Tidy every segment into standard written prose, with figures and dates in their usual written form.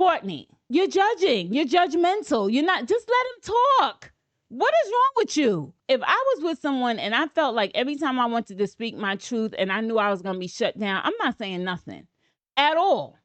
Courteney, you're judging. You're judgmental. You're not. Just let him talk. What is wrong with you? If I was with someone and I felt like every time I wanted to speak my truth and I knew I was going to be shut down, I'm not saying nothing at all.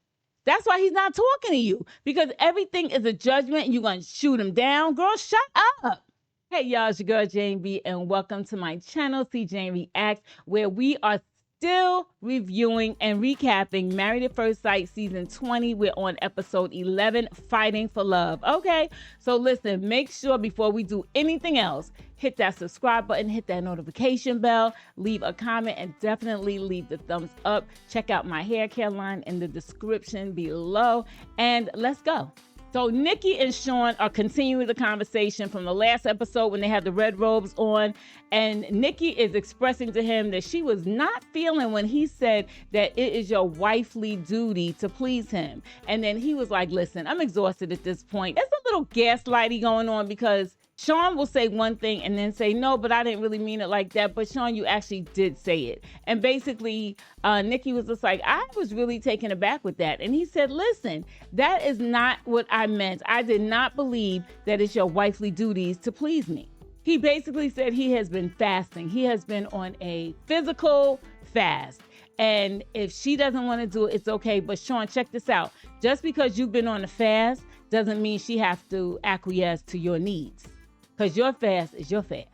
That's why he's not talking to you, because everything is a judgment and you're going to shoot him down. Girl, shut up. Hey, y'all, it's your girl, Jane B, and welcome to my channel, See Jane Reacts, where we are still reviewing and recapping Married at First Sight Season 20. We're on episode 11, Fighting for Love. Okay, so listen, make sure before we do anything else, hit that subscribe button, hit that notification bell, leave a comment, and definitely leave the thumbs up. Check out my hair care line in the description below, and let's go. So Nikki and Sean are continuing the conversation from the last episode when they had the red robes on, and Nikki is expressing to him that she was not feeling when he said that it is your wifely duty to please him. And then he was like, listen, I'm exhausted at this point. There's a little gaslighting going on, because Sean will say one thing and then say, no, but I didn't really mean it like that. But Sean, you actually did say it. And basically, Nikki was just like, I was really taken aback with that. And he said, listen, that is not what I meant. I did not believe that it's your wifely duties to please me. He basically said he has been fasting. He has been on a physical fast. And if she doesn't want to do it, it's okay. But Sean, check this out. Just because you've been on a fast doesn't mean she has to acquiesce to your needs. Because your fast is your fast.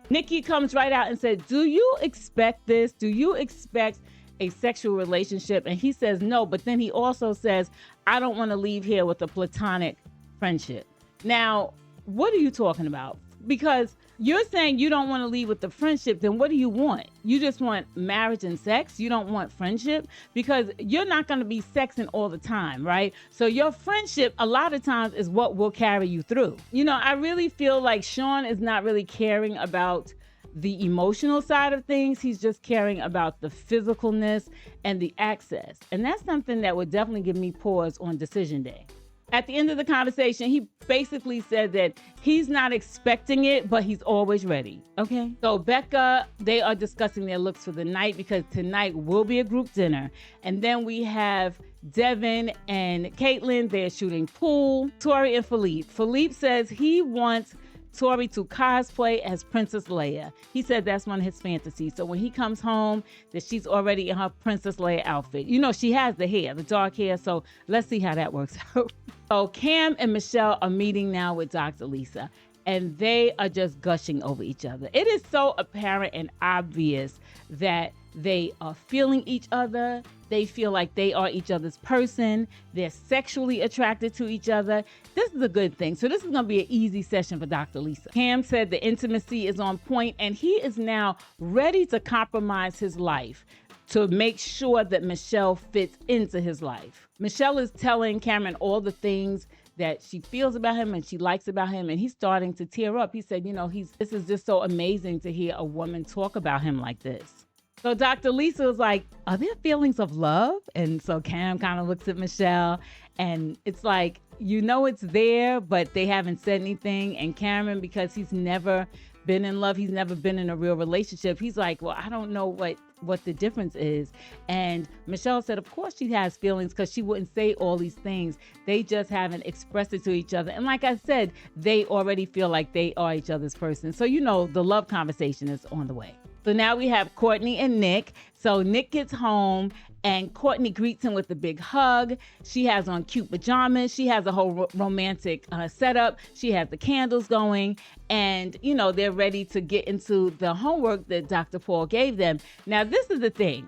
Nikki comes right out and said, do you expect this? Do you expect a sexual relationship? And he says no, but then he also says, I don't want to leave here with a platonic friendship. Now, what are you talking about? Because you're saying you don't want to leave with the friendship, then what do you want? You just want marriage and sex? You don't want friendship? Because you're not going to be sexing all the time, right? So your friendship, a lot of times, is what will carry you through. You know, I really feel like Sean is not really caring about the emotional side of things. He's just caring about the physicalness and the access. And that's something that would definitely give me pause on decision day. At the end of the conversation, he basically said that he's not expecting it, but he's always ready. Okay. So Becca, they are discussing their looks for the night, because tonight will be a group dinner. And then we have Devin and Caitlin. They're shooting pool. Tori and Philippe. Philippe says he wants Tori to cosplay as Princess Leia. He said that's one of his fantasies. So when he comes home, that she's already in her Princess Leia outfit. You know, she has the hair, the dark hair. So let's see how that works out. So Cam and Michelle are meeting now with Dr. Lisa, and they are just gushing over each other. It is so apparent and obvious that they are feeling each other. They feel like they are each other's person. They're sexually attracted to each other. This is a good thing. So this is going to be an easy session for Dr. Lisa. Cam said the intimacy is on point, and he is now ready to compromise his life to make sure that Michelle fits into his life. Michelle is telling Cameron all the things that she feels about him and she likes about him, and he's starting to tear up. He said, you know, this is just so amazing to hear a woman talk about him like this. So Dr. Lisa was like, are there feelings of love? And so Cam kind of looks at Michelle, and it's like, you know, it's there, but they haven't said anything. And Cameron, because he's never been in love, he's never been in a real relationship, he's like, well, I don't know what the difference is. And Michelle said, of course she has feelings, because she wouldn't say all these things. They just haven't expressed it to each other. And like I said, they already feel like they are each other's person. So, you know, the love conversation is on the way. So now we have Courteney and Nick. So Nick gets home and Courteney greets him with a big hug. She has on cute pajamas. She has a whole romantic setup. She has the candles going, and, you know, they're ready to get into the homework that Dr. Paul gave them. Now, this is the thing.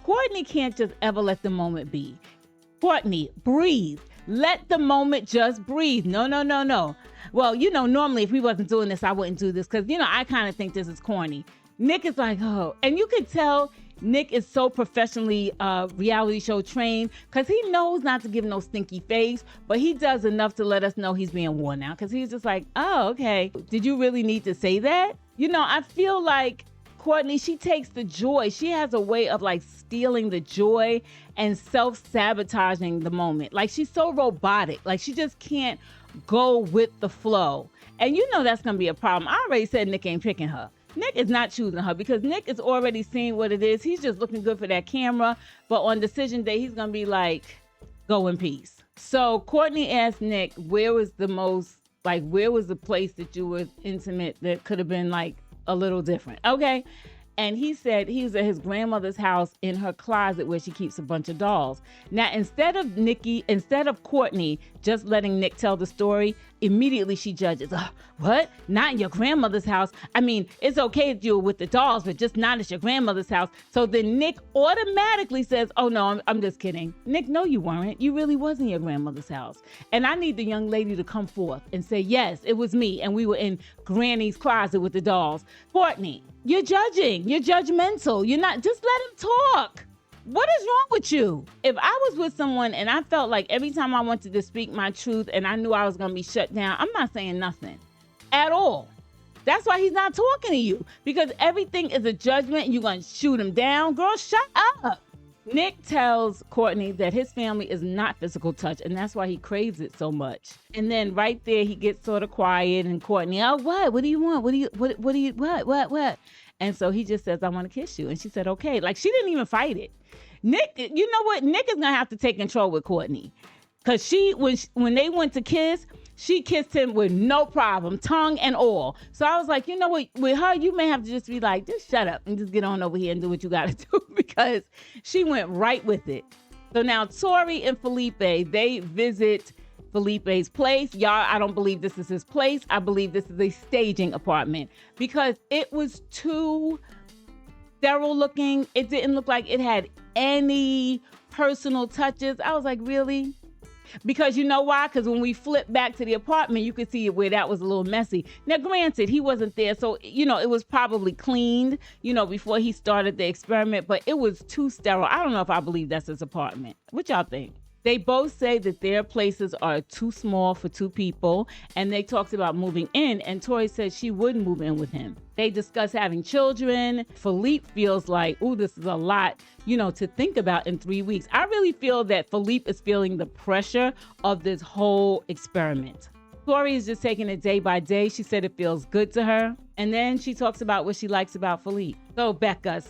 Courteney can't just ever let the moment be. Courteney, breathe. Let the moment just breathe. No, no, no, no. Well, you know, normally if we wasn't doing this, I wouldn't do this, because, you know, I kind of think this is corny. Nick is like, oh, and you could tell Nick is so professionally reality show trained, because he knows not to give no stinky face, but he does enough to let us know he's being warned now, because he's just like, oh, okay. Did you really need to say that? You know, I feel like Courteney, she takes the joy. She has a way of like stealing the joy and self-sabotaging the moment. Like, she's so robotic. Like, she just can't go with the flow. And you know that's going to be a problem. I already said Nick ain't picking her. Nick is not choosing her, because Nick is already seeing what it is. He's just looking good for that camera. But on decision day, he's going to be like, go in peace. So Courtney asked Nick, where was the place that you were intimate that could have been like a little different? Okay. And he said he was at his grandmother's house in her closet where she keeps a bunch of dolls. Now, instead of Courtney just letting Nick tell the story, immediately she judges. What? Not in your grandmother's house? I mean, it's okay to deal with the dolls, but just not at your grandmother's house. So then Nick automatically says, oh no, I'm just kidding. Nick, no, you weren't. You really was in your grandmother's house. And I need the young lady to come forth and say, yes, it was me. And we were in Granny's closet with the dolls. Courtney, you're judging. You're judgmental. You're not. Just let him talk. What is wrong with you? If I was with someone and I felt like every time I wanted to speak my truth and I knew I was going to be shut down, I'm not saying nothing at all. That's why he's not talking to you, because everything is a judgment and you're going to shoot him down. Girl, shut up. Nick tells Courtney that his family is not physical touch, and that's why he craves it so much. And then right there, he gets sort of quiet, and Courtney, oh, what? What do you want? What? And so he just says, I want to kiss you. And she said, okay. Like, she didn't even fight it. Nick, you know what? Nick is going to have to take control with Courtney. Because when they went to kiss, she kissed him with no problem, tongue and all. So I was like, you know what? With her, you may have to just be like, just shut up and just get on over here and do what you got to do, because she went right with it. So now Tori and Felipe, they visit Felipe's place. Y'all, I don't believe this is his place. I believe this is a staging apartment, because it was too sterile looking. It didn't look like it had any personal touches. I was like, really? Because you know why? Because when we flip back to the apartment, you could see where that was a little messy. Now, granted, he wasn't there, so, it was probably cleaned, before he started the experiment, but it was too sterile. I don't know if I believe that's his apartment. What y'all think? They both say that their places are too small for two people, and they talked about moving in, and Tori said she wouldn't move in with him. They discuss having children. Philippe feels like, ooh, this is a lot, to think about in 3 weeks. I really feel that Philippe is feeling the pressure of this whole experiment. Tori is just taking it day by day. She said it feels good to her. And then she talks about what she likes about Philippe. So Becca,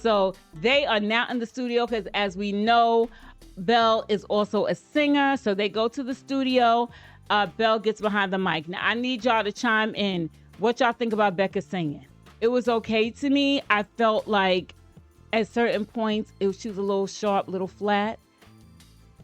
they are now in the studio because, as we know, Belle is also a singer. So they go to the studio. Belle gets behind the mic. Now, I need y'all to chime in what y'all think about Becca singing. It was okay to me. I felt like at certain points, she was a little sharp, little flat.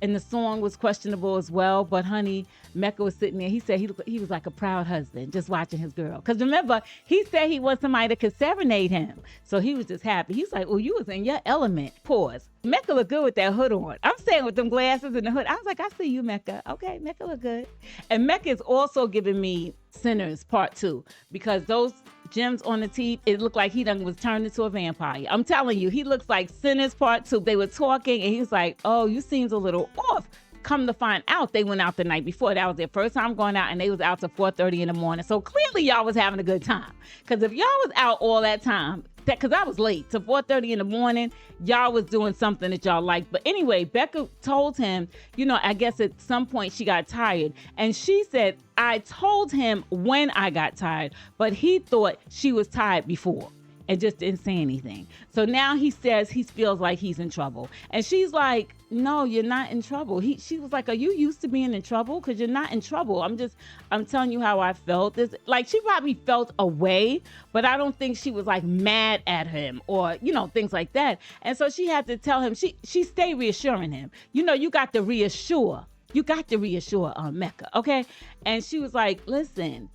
And the song was questionable as well. But honey, Mecca was sitting there. He said he was like a proud husband just watching his girl. Because remember, he said he wants somebody that could serenade him. So he was just happy. He's like, oh, you was in your element. Pause. Mecca looked good with that hood on. I'm saying with them glasses and the hood. I was like, I see you, Mecca. Okay, Mecca look good. And Mecca is also giving me Sinners Part 2. Because those gems on the teeth, it looked like he done was turned into a vampire. I'm telling you, he looks like Sinners Part 2. They were talking and he was like, oh, you seems a little off. Come to find out, they went out the night before. That was their first time going out, and they was out till 4:30 in the morning. So clearly y'all was having a good time. Because if y'all was out all that time, because I was late, till 4:30 in the morning, y'all was doing something that y'all liked. But anyway, Becca told him, I guess at some point she got tired. And she said, I told him when I got tired, but he thought she was tired before and just didn't say anything. So now he says he feels like he's in trouble. And she's like, no, you're not in trouble. She was like, are you used to being in trouble? Because you're not in trouble. I'm telling you how I felt. Like, she probably felt away, but I don't think she was like mad at him or, things like that. And so she had to tell him, she stayed reassuring him. You got to reassure. Mecca, okay? And she was like, listen,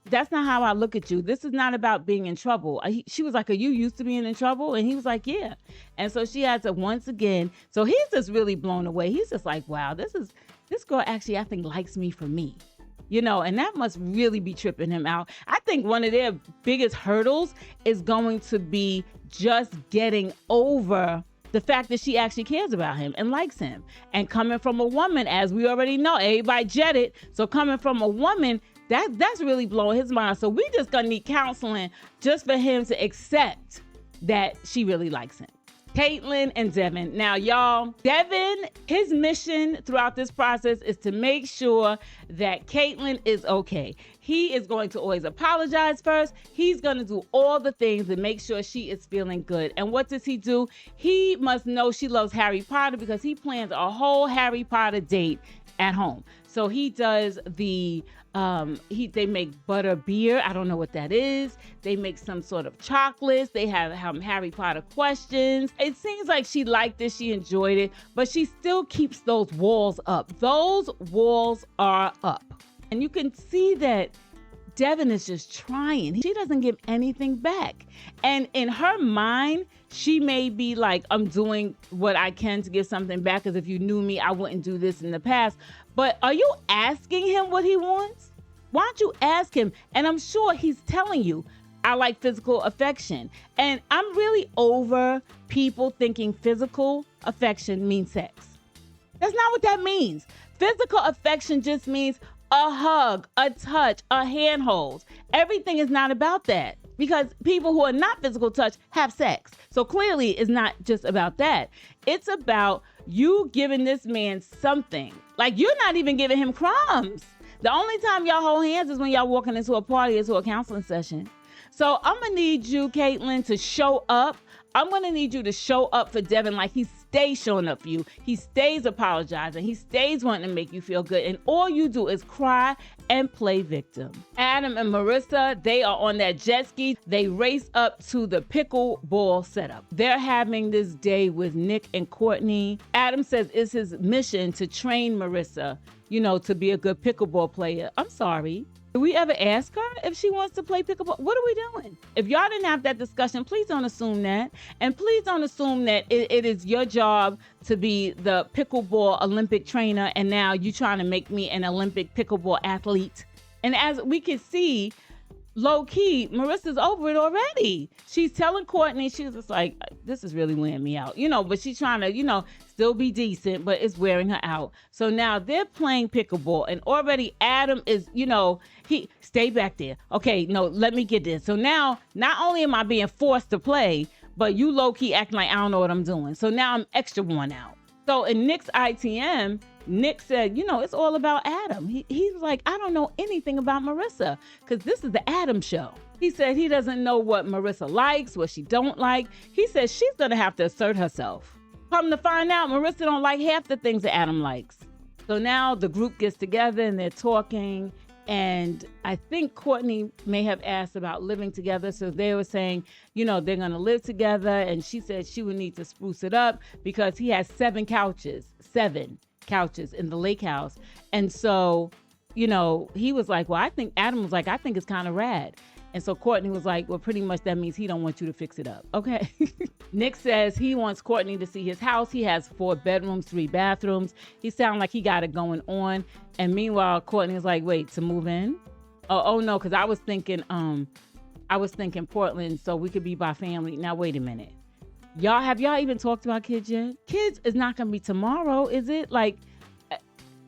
that's not how I look at you. This is not about being in trouble. She was like, are you used to being in trouble? And he was like, yeah. And so she had to once again. So he's just really blown away. He's just like, wow, this girl actually, I think, likes me for me. And that must really be tripping him out. I think one of their biggest hurdles is going to be just getting over the fact that she actually cares about him and likes him. And coming from a woman, as we already know, everybody jetted. So coming from a woman, that's really blowing his mind. So we just gonna need counseling just for him to accept that she really likes him. Caitlin and Devin. Now, y'all, Devin, his mission throughout this process is to make sure that Caitlin is okay. He is going to always apologize first. He's going to do all the things to make sure she is feeling good. And what does he do? He must know she loves Harry Potter because he plans a whole Harry Potter date at home. So he does the they make butter beer. I don't know what that is. They make some sort of chocolates. They have Harry Potter questions. It seems like she liked it. She enjoyed it, but she still keeps those walls up. Those walls are up. And you can see that Devin is just trying. She doesn't give anything back. And in her mind, she may be like, I'm doing what I can to give something back, because if you knew me, I wouldn't do this in the past. But are you asking him what he wants? Why don't you ask him? And I'm sure he's telling you, I like physical affection. And I'm really over people thinking physical affection means sex. That's not what that means. Physical affection just means a hug, a touch, a handhold. Everything is not about that, because people who are not physical touch have sex. So clearly it's not just about that. It's about you giving this man something. Like, you're not even giving him crumbs. The only time y'all hold hands is when y'all walking into a party or to a counseling session. So I'm gonna need you, Caitlin, to show up. I'm gonna need you to show up for Devin like he stays showing up for you. He stays apologizing. He stays wanting to make you feel good. And all you do is cry and play victim. Adam and Marissa, they are on that jet ski. They race up to the pickleball setup. They're having this day with Nick and Courteney. Adam says it's his mission to train Marissa, to be a good pickleball player. I'm sorry. Did we ever ask her if she wants to play pickleball? What are we doing? If y'all didn't have that discussion, please don't assume that. And please don't assume that it is your job to be the pickleball Olympic trainer, and now you're trying to make me an Olympic pickleball athlete. And as we can see, low-key, Marissa's over it already. She's telling Courteney, she's just like, this is really wearing me out, but she's trying to, still be decent, but it's wearing her out. So now they're playing pickleball, and already Adam is, he, stay back there. Okay, no, let me get this. So now, not only am I being forced to play, but you low-key acting like I don't know what I'm doing. So now I'm extra worn out. So in Nick's ITM, Nick said, it's all about Adam. He's like, I don't know anything about Marissa, because this is the Adam show. He said he doesn't know what Marissa likes, what she don't like. He says she's going to have to assert herself. Come to find out, Marissa don't like half the things that Adam likes. So now the group gets together and they're talking. And I think Courteney may have asked about living together. So they were saying, they're going to live together. And she said she would need to spruce it up because he has 7 couches in the lake house. And so, he was like, well, Adam was like, I think it's kind of rad. And so Courteney was like, well, pretty much that means he don't want you to fix it up. Okay. Nick says he wants Courteney to see his house. He has 4 bedrooms, 3 bathrooms. He sounds like he got it going on. And meanwhile, Courteney's like, wait, to move in? Oh no, because I was thinking Portland, so we could be by family. Now, wait a minute. Have y'all even talked about kids yet? Kids is not going to be tomorrow, is it? Like,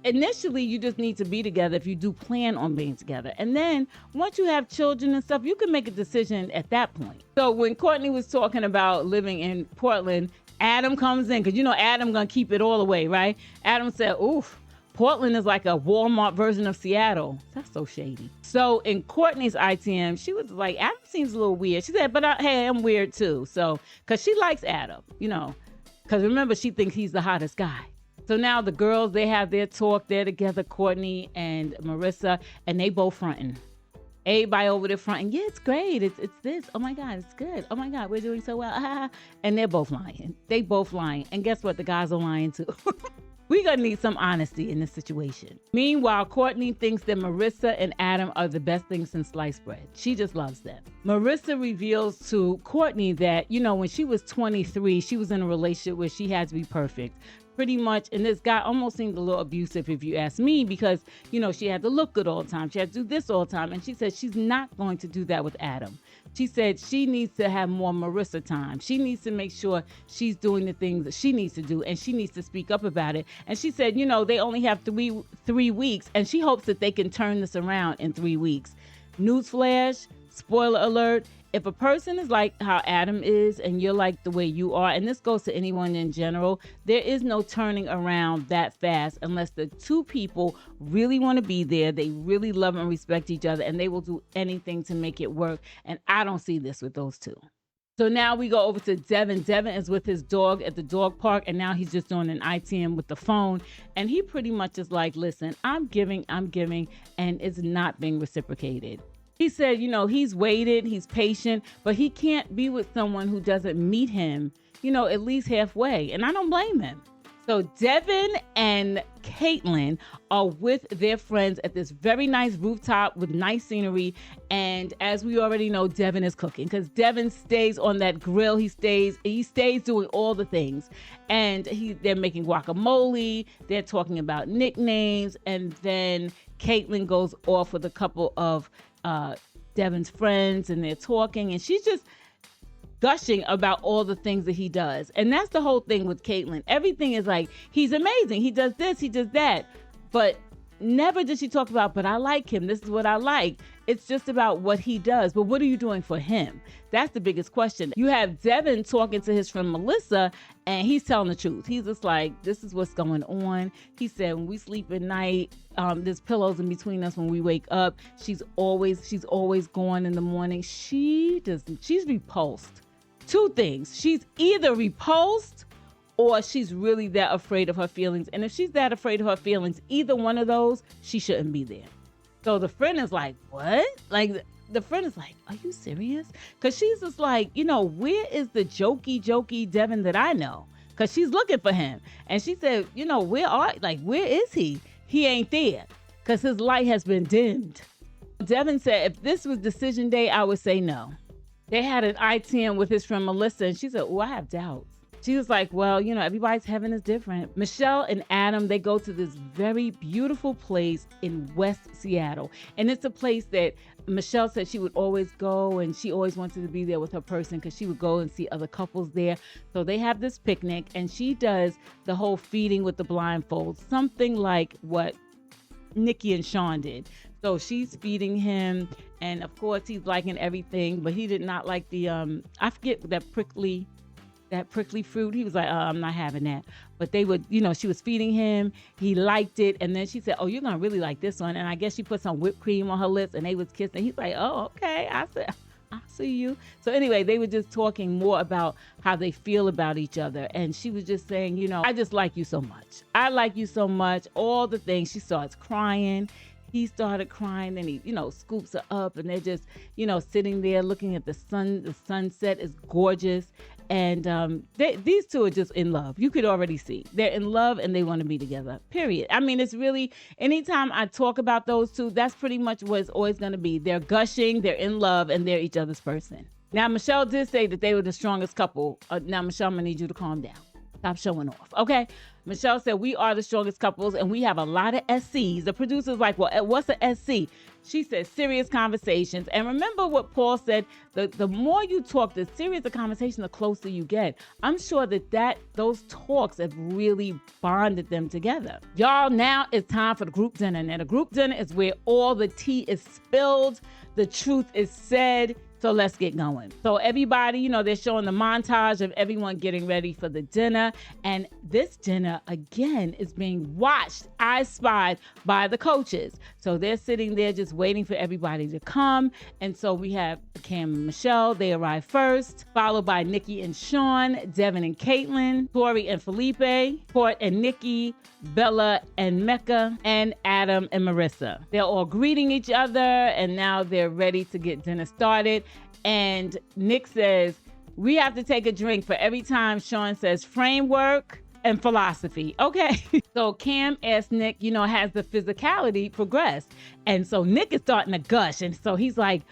initially, you just need to be together if you do plan on being together. And then once you have children and stuff, you can make a decision at that point. So when Courteney was talking about living in Portland, Adam comes in, because Adam going to keep it all away, right? Adam said, oof, Portland is like a Walmart version of Seattle. That's so shady. So in Courteney's ITM, she was like, Adam seems a little weird. She said, but hey, I'm weird too. So, because she likes Adam, because remember, she thinks he's the hottest guy. So now the girls, they have their talk. They're together, Courteney and Marissa, and they both fronting. Everybody over there fronting. Yeah, it's great. It's this. Oh my God, it's good. Oh my God, we're doing so well. And they're both lying. They both lying. And guess what? The guys are lying too. We're going to need some honesty in this situation. Meanwhile, Courteney thinks that Marissa and Adam are the best thing since sliced bread. She just loves them. Marissa reveals to Courteney that, when she was 23, she was in a relationship where she had to be perfect. Pretty much, and this guy almost seemed a little abusive if you ask me, because, she had to look good all the time. She had to do this all the time. And she said she's not going to do that with Adam. She said she needs to have more Marissa time. She needs to make sure she's doing the things that she needs to do, and she needs to speak up about it. And she said, they only have three weeks, and she hopes that they can turn this around in 3 weeks. Newsflash, spoiler alert, if a person is like how Adam is and you're like the way you are, and this goes to anyone in general, there is no turning around that fast unless the 2 people really want to be there. They really love and respect each other, and they will do anything to make it work. And I don't see this with those 2. So now we go over to Devin. Devin is with his dog at the dog park, and now he's just doing an ITM with the phone. And he pretty much is like, listen, I'm giving, and it's not being reciprocated. He said, he's waited, he's patient, but he can't be with someone who doesn't meet him, at least halfway. And I don't blame him. So Devin and Caitlin are with their friends at this very nice rooftop with nice scenery. And as we already know, Devin is cooking because Devin stays on that grill. He stays doing all the things. And they're making guacamole. They're talking about nicknames. And then Caitlin goes off with a couple of Devin's friends, and they're talking. And she's just gushing about all the things that he does. And that's the whole thing with Caitlin. Everything is like, he's amazing. He does this, he does that. But never did she talk about, but I like him. This is what I like. It's just about what he does. But what are you doing for him? That's the biggest question. You have Devin talking to his friend Melissa, and he's telling the truth. He's just like, this is what's going on. He said, when we sleep at night, there's pillows in between us when we wake up. She's always gone in the morning. She's repulsed. Two things. She's either repulsed or she's really that afraid of her feelings. And if she's that afraid of her feelings, either one of those, she shouldn't be there. So the friend is like, what? Like, the friend is like, are you serious? Because she's just like, where is the jokey Devin that I know? Because she's looking for him. And she said, where is he? He ain't there because his light has been dimmed. Devin said, if this was decision day, I would say no. They had an ITM with his friend Melissa, and she said, I have doubts. She was like, well, everybody's heaven is different. Michelle and Adam, they go to this very beautiful place in West Seattle. And it's a place that Michelle said she would always go, and she always wanted to be there with her person because she would go and see other couples there. So they have this picnic, and she does the whole feeding with the blindfold, something like what Nikki and Sean did. So she's feeding him, and of course he's liking everything, but he did not like the I forget that prickly fruit. He was like, I'm not having that. But they would, she was feeding him. He liked it, and then she said, oh, you're gonna really like this one. And I guess she put some whipped cream on her lips, and they was kissing. He's like, oh, okay. I said, I see you. So anyway, they were just talking more about how they feel about each other. And she was just saying, I just like you so much. I like you so much. All the things. She starts crying. He started crying, and he, scoops her up, and they're just, sitting there looking at the sun. The sunset is gorgeous. And these two are just in love. You could already see they're in love, and they want to be together, period. I mean, it's really, anytime I talk about those two, that's pretty much what it's always going to be. They're gushing, they're in love, and they're each other's person. Now, Michelle did say that they were the strongest couple. Now, Michelle, I'm going to need you to calm down. Stop showing off, okay? Michelle said, we are the strongest couples, and we have a lot of SCs. The producer's like, well, what's an SC? She said, serious conversations. And remember what Paul said, the more you talk, the serious the conversation, the closer you get. I'm sure that those talks have really bonded them together. Y'all, now it's time for the group dinner. Now, the group dinner is where all the tea is spilled, the truth is said. So let's get going. So everybody, they're showing the montage of everyone getting ready for the dinner. And this dinner, again, is being watched, I spied, by the coaches. So they're sitting there just waiting for everybody to come. And so we have Cam and Michelle. They arrive first, followed by Nikki and Sean, Devin and Caitlin, Tori and Felipe, Court and Nikki, Bella and Mecca, and Adam and Marissa. They're all greeting each other, and now they're ready to get dinner started. And Nick says, we have to take a drink for every time Sean says framework and philosophy. Okay. So Cam asked Nick, has the physicality progressed? And so Nick is starting to gush. And so he's like,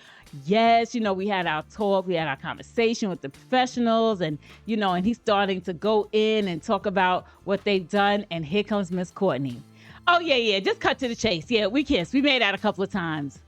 yes, we had our talk, we had our conversation with the professionals, and, and he's starting to go in and talk about what they've done. And here comes Miss Courteney. Oh, yeah, just cut to the chase. Yeah, we kissed. We made out a couple of times.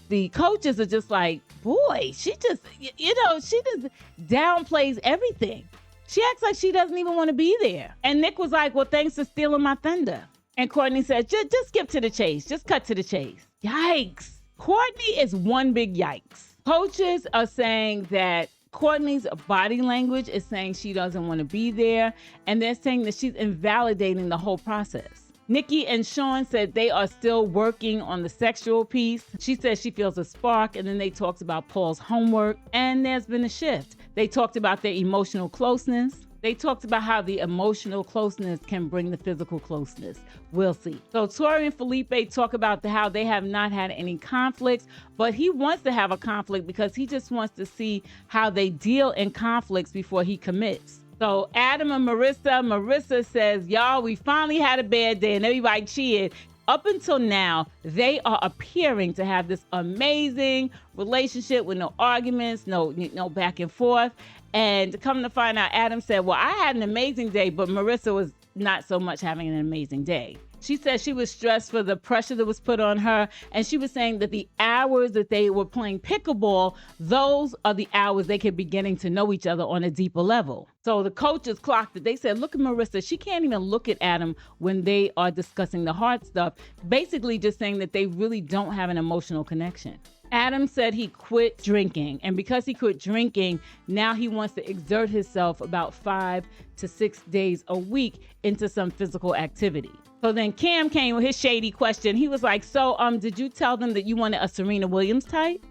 The coaches are just like, boy, she just, she just downplays everything. She acts like she doesn't even want to be there. And Nick was like, well, thanks for stealing my thunder. And Courteney said, just skip to the chase. Just cut to the chase. Yikes. Courteney is one big yikes. Coaches are saying that Courteney's body language is saying she doesn't want to be there. And they're saying that she's invalidating the whole process. Nikki and Sean said they are still working on the sexual piece. She says she feels a spark, and then they talked about Paul's homework, and there's been a shift. They talked about their emotional closeness. They talked about how the emotional closeness can bring the physical closeness. We'll see. So Tori and Felipe talk about how they have not had any conflicts, but he wants to have a conflict because he just wants to see how they deal in conflicts before he commits. So Adam and Marissa says, y'all, we finally had a bad day, and everybody cheered. Up until now, they are appearing to have this amazing relationship with no arguments, no back and forth. And come to find out, Adam said, well, I had an amazing day, but Marissa was not so much having an amazing day. She said she was stressed for the pressure that was put on her. And she was saying that the hours that they were playing pickleball, those are the hours they could be getting to know each other on a deeper level. So the coaches clocked it. They said, look at Marissa. She can't even look at Adam when they are discussing the hard stuff. Basically just saying that they really don't have an emotional connection. Adam said he quit drinking, and because he quit drinking, now he wants to exert himself about 5 to 6 days a week into some physical activity. So then Cam came with his shady question. He was like, so did you tell them that you wanted a Serena Williams type?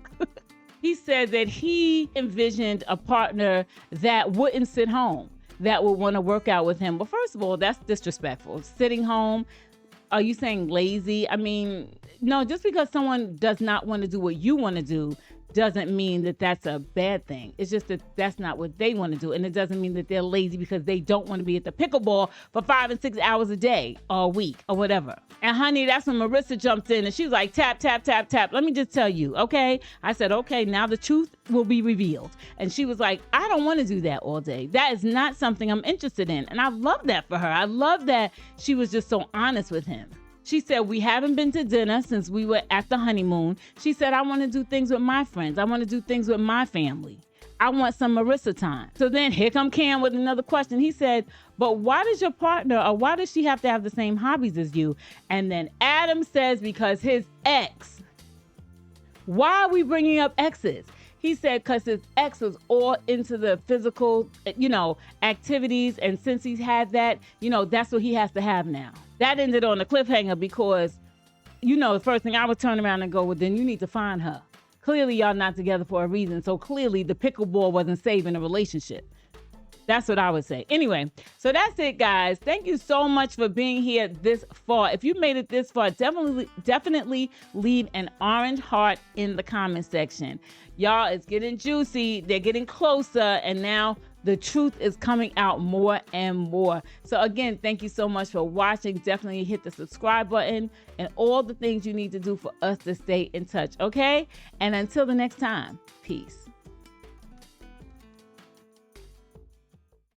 He said that he envisioned a partner that wouldn't sit home, that would want to work out with him. Well, first of all, that's disrespectful. Sitting home, are you saying lazy? I mean, no, just because someone does not want to do what you want to do doesn't mean that that's a bad thing. It's just that that's not what they want to do. And it doesn't mean that they're lazy because they don't want to be at the pickleball for 5 and 6 hours a day or a week or whatever. And honey, that's when Marissa jumped in and she was like, tap, tap, tap, tap. Let me just tell you, okay? I said, okay, now the truth will be revealed. And she was like, I don't want to do that all day. That is not something I'm interested in. And I love that for her. I love that she was just so honest with him. She said, we haven't been to dinner since we were at the honeymoon. She said, I want to do things with my friends. I want to do things with my family. I want some Marissa time. So then here come Cam with another question. He said, but why does your partner, or why does she have to have the same hobbies as you? And then Adam says, because his ex. Why are we bringing up exes? He said because his ex was all into the physical, activities. And since he's had that, that's what he has to have now. That ended on a cliffhanger because, the first thing I would turn around and go, well, then you need to find her. Clearly, y'all not together for a reason. So clearly the pickleball wasn't saving a relationship. That's what I would say. Anyway, so that's it, guys. Thank you so much for being here this far. If you made it this far, definitely leave an orange heart in the comment section. Y'all, it's getting juicy. They're getting closer. And now the truth is coming out more and more. So again, thank you so much for watching. Definitely hit the subscribe button and all the things you need to do for us to stay in touch. Okay? And until the next time, peace.